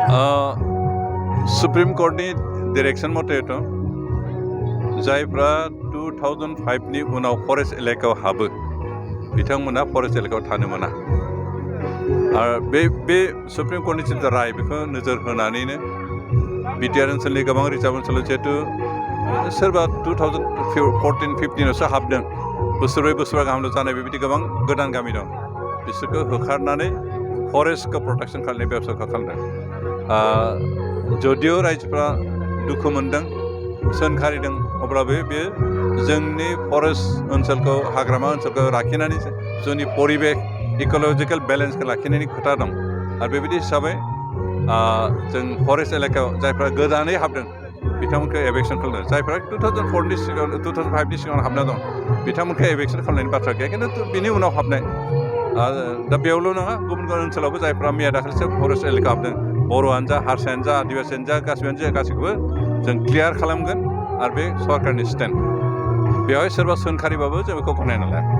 supreme कोर्टनि direction मथेथ' जायफ्रा 2005नि उनाव forest एलेकायाव हाबो बिथांमोना फरेस्ट एलेकायाव थानो मोना आरो बे सुप्रीम कोर्टनि जिथु राय बेखौ नोजोर होनानैनो BTR ओनसोलनि गोबां रिजार्भ ओनसोलाव जिहेतु सोरबा 2014-15आवसो हाबदों बोसोरब्रै बोसोरबा गाहामल' जानाय बेबायदि गोबां गोदान गामि दं बिसोरखौ होखारनानै फरेस्टखौ प्रटेक्शन खालामनाय बेबस्था खालामदों जदिअ रायजोफ्रा दुखु मोनदों सोंखारिदों अब्लाबो बे जोंनि फरेस्ट ओनसोलखौ हाग्रामा ओनसोलखौ लाखिनानै जोंनि परिबेश इक'लजिकेल बेलेन्सखौ लाखिनायनि खोथा दं आरो बेबायदि हिसाबै जों फरेस्ट एलेकायाव जायफ्रा गोदानै हाबदों बिथांमोनखौ एभिक्सन खालामदों जायफ्रा 2004नि सिगां 2005नि सिगां हाबना दं बिथांमोनखौ एभिक्सन खालामनायनि बाथ्रा गैया खिन्थु बिनि उनाव हाबनाय दा बेयावल' नङा गुबुन गुबुन ओनसोलावबो जायफ्रा मैया दाखालिसो फरेस्ट एलेका हाबदों बर'आनो जा हारसायानो जा आदिबासियानो जा गासैखौबो जों क्लियार खालामगोन आरो बे सरकारनि स्टेन्ड बेवहाय सोरबा सोंखारिबाबो जों बेखौ गनायना लाया